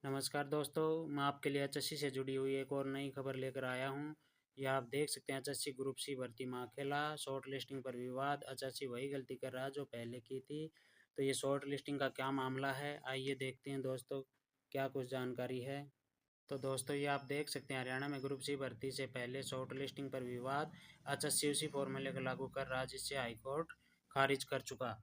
नमस्कार दोस्तों, मैं आपके लिए एचएससी से जुड़ी हुई एक और नई खबर लेकर आया हूं। यह आप देख सकते हैं एचएससी ग्रुप सी भर्ती माखेला शॉर्ट लिस्टिंग पर विवाद। एचएससी वही गलती कर रहा है जो पहले की थी। तो ये शॉर्ट लिस्टिंग का क्या मामला है, आइए देखते हैं दोस्तों क्या कुछ जानकारी है। तो दोस्तों ये आप देख सकते हैं हरियाणा में ग्रुप सी भर्ती से पहले शॉर्ट लिस्टिंग पर विवाद। एचएससी उसी फॉर्मूले को लागू कर रहा जिससे हाईकोर्ट खारिज कर चुका।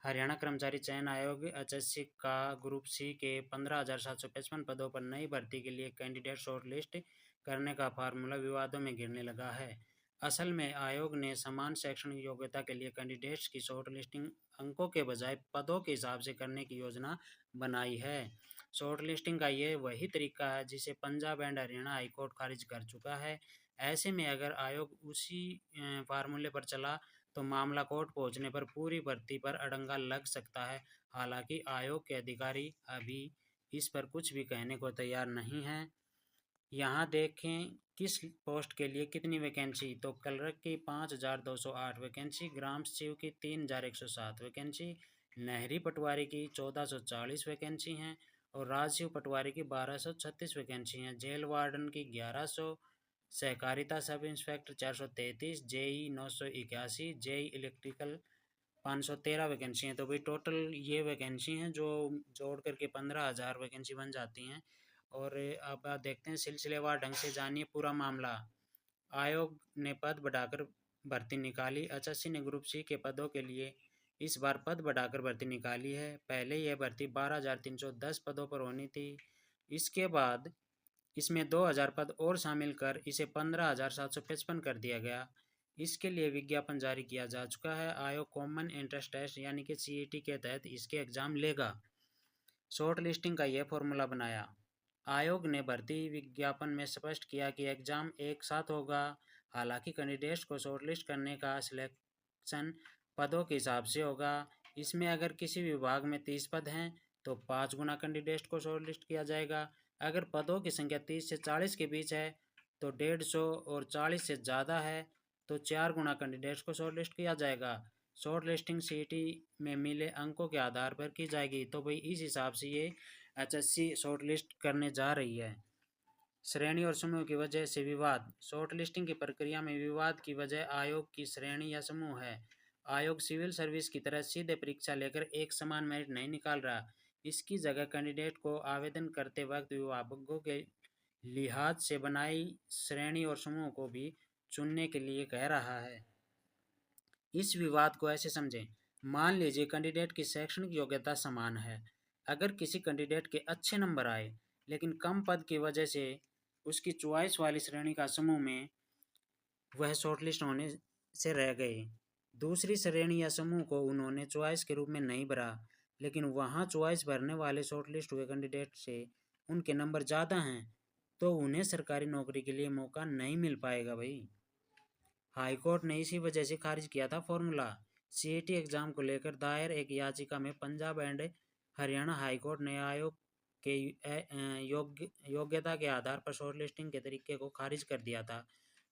हरियाणा कर्मचारी चयन आयोग एचएससी का ग्रुप सी के 15,755 पदों पर नई भर्ती के लिए कैंडिडेट शॉर्ट लिस्ट करने का फार्मूला विवादों में घिरने लगा है। असल में आयोग ने समान शैक्षणिक योग्यता के लिए कैंडिडेट्स की शॉर्ट लिस्टिंग अंकों के बजाय पदों के हिसाब से करने की योजना बनाई है। शॉर्ट लिस्टिंग का ये वही तरीका है जिसे पंजाब एंड हरियाणा हाईकोर्ट खारिज कर चुका है। ऐसे में अगर आयोग उसी फार्मूले पर चला तो मामला कोर्ट पहुंचने पर पूरी भर्ती पर अड़ंगा लग सकता है। हालांकि आयोग के अधिकारी अभी इस पर कुछ भी कहने को तैयार नहीं हैं। यहाँ देखें किस पोस्ट के लिए कितनी वैकेंसी। तो क्लर्क की 5,208 वैकेंसी, ग्राम सचिव की 3,107 वैकेंसी, नहरी पटवारी की 1,440 वैकेंसी हैं और राजस्व पटवारी की 1,236 वैकेंसी हैं। जेल वार्डन की 1,100, सहकारिता सब inspector 433, JE 981, JE electrical 513 vacancy हैं। तो भाई टोटल ये वैकेंसी हैं जो जोड़ करके 15,000 वैकेंसी बन जाती हैं। और अब आप देखते हैं सिलसिलेवार ढंग से जानिए पूरा मामला। आयोग ने पद बढ़ाकर भर्ती निकाली। एचएससी ने ग्रुप सी के पदों के लिए इस बार पद बढ़ाकर भर्ती निकाली है। पहले यह भर्ती 12,310 पदों पर होनी थी। इसके बाद इसमें 2,000 पद और शामिल कर इसे 15,755 कर दिया गया। इसके लिए विज्ञापन जारी किया जा चुका है। आयोग कॉमन एंट्रेंस टेस्ट यानी कि सीईटी के तहत इसके एग्जाम लेगा। शॉर्ट लिस्टिंग का यह फॉर्मूला बनाया। आयोग ने भर्ती विज्ञापन में स्पष्ट किया कि एग्जाम एक साथ होगा। हालांकि कैंडिडेट्स को शॉर्टलिस्ट करने का सिलेक्शन पदों के हिसाब से होगा। इसमें अगर किसी विभाग में 30 पद हैं तो 5 गुना कैंडिडेट को शॉर्टलिस्ट किया जाएगा। अगर पदों की संख्या 30 से 40 के बीच है तो 150 और 40 से ज़्यादा है तो 4 गुना कैंडिडेट्स को शॉर्टलिस्ट किया जाएगा। शॉर्ट लिस्टिंग सीईटी में मिले अंकों के आधार पर की जाएगी। तो भाई इस हिसाब से ये एचएससी शॉर्ट लिस्ट करने जा रही है। श्रेणी और समूह की वजह से विवाद। शॉर्ट लिस्टिंग की प्रक्रिया में विवाद की वजह आयोग की श्रेणी या समूह है। आयोग सिविल सर्विस की तरह सीधे परीक्षा लेकर एक समान मेरिट नहीं निकाल रहा। इसकी जगह कैंडिडेट को आवेदन करते वक्त विभागों के लिहाज से बनाई श्रेणी और समूह को भी चुनने के लिए कह रहा है। इस विवाद को ऐसे समझें, मान लीजिए कैंडिडेट की शैक्षणिक योग्यता समान है। अगर किसी कैंडिडेट के अच्छे नंबर आए लेकिन कम पद की वजह से उसकी चॉइस वाली श्रेणी का समूह में वह शॉर्टलिस्ट होने से रह गए। दूसरी श्रेणी या समूह को उन्होंने चॉइस के रूप में नहीं भरा, लेकिन वहाँ चॉइस भरने वाले शॉर्टलिस्ट हुए कैंडिडेट से उनके नंबर ज़्यादा हैं, तो उन्हें सरकारी नौकरी के लिए मौका नहीं मिल पाएगा भाई। हाईकोर्ट ने इसी वजह से खारिज किया था फॉर्मूला। सीईटी एग्जाम को लेकर दायर एक याचिका में पंजाब एंड हरियाणा हाईकोर्ट ने आयोग के योग्यता के आधार पर शॉर्टलिस्टिंग के तरीके को खारिज कर दिया था।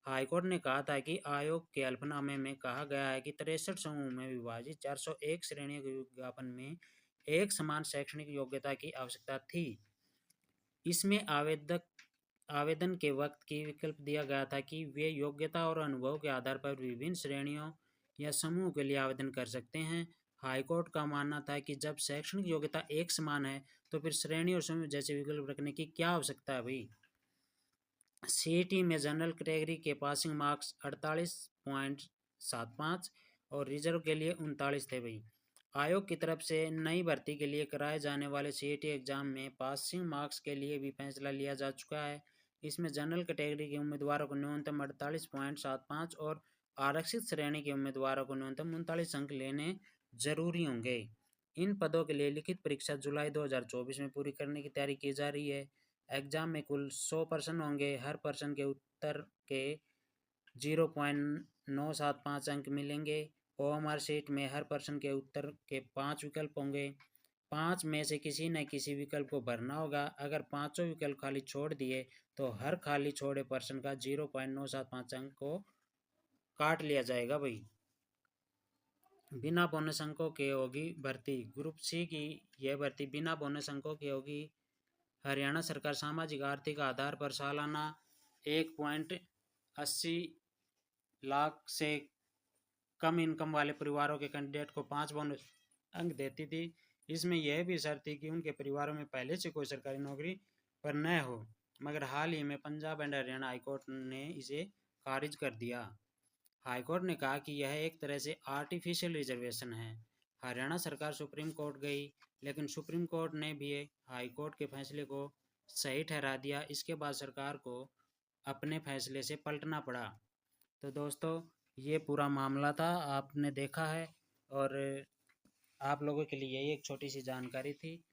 हाईकोर्ट ने कहा था कि आयोग के हल्फनामे में कहा गया है कि 63 समूह में विभाजित 401 श्रेणियों के विज्ञापन में एक समान शैक्षणिक योग्यता की आवश्यकता थी। इसमें आवेदन के वक्त की विकल्प दिया गया था कि वे योग्यता और अनुभव के आधार पर विभिन्न श्रेणियों या समूह के लिए आवेदन कर सकते हैं। हाईकोर्ट का मानना था कि जब शैक्षणिक योग्यता एक समान है तो फिर श्रेणी और समूह जैसे विकल्प रखने की क्या आवश्यकता है भाई। सीईटी में जनरल कैटेगरी के पासिंग मार्क्स 48.75 और रिजर्व के लिए 39 थे भाई। आयोग की तरफ से नई भर्ती के लिए कराए जाने वाले सीईटी एग्जाम में पासिंग मार्क्स के लिए भी फैसला लिया जा चुका है। इसमें जनरल कैटेगरी के उम्मीदवारों को न्यूनतम 48.75 और आरक्षित श्रेणी के उम्मीदवारों को न्यूनतम 39 अंक लेने जरूरी होंगे। इन पदों के लिए लिखित परीक्षा जुलाई 2024 में पूरी करने की तैयारी की जा रही है। एग्जाम में कुल 100 प्रश्न होंगे। हर प्रश्न के उत्तर के 0.975 अंक मिलेंगे। ओएमआर शीट में हर प्रश्न के उत्तर के 5 विकल्प होंगे। 5 में से किसी न किसी विकल्प को भरना होगा। अगर पांचों विकल्प खाली छोड़ दिए तो हर खाली छोड़े प्रश्न का 0.975 अंक को काट लिया जाएगा भाई। बिना बोनस अंकों के होगी भर्ती। ग्रुप सी की यह भर्ती बिना बोनस अंकों की होगी। हरियाणा सरकार सामाजिक आर्थिक आधार पर सालाना 1.80 लाख से कम इनकम वाले परिवारों के कैंडिडेट को 5 बोनस अंक देती थी। इसमें यह भी शर्त थी कि उनके परिवारों में पहले से कोई सरकारी नौकरी पर न हो, मगर हाल ही में पंजाब एंड हरियाणा हाईकोर्ट ने इसे खारिज कर दिया। हाईकोर्ट ने कहा कि यह एक तरह से आर्टिफिशियल रिजर्वेशन है। हरियाणा सरकार सुप्रीम कोर्ट गई, लेकिन सुप्रीम कोर्ट ने भी हाईकोर्ट के फैसले को सही ठहरा दिया। इसके बाद सरकार को अपने फैसले से पलटना पड़ा। तो दोस्तों, ये पूरा मामला था, आपने देखा है, और आप लोगों के लिए यही एक छोटी सी जानकारी थी।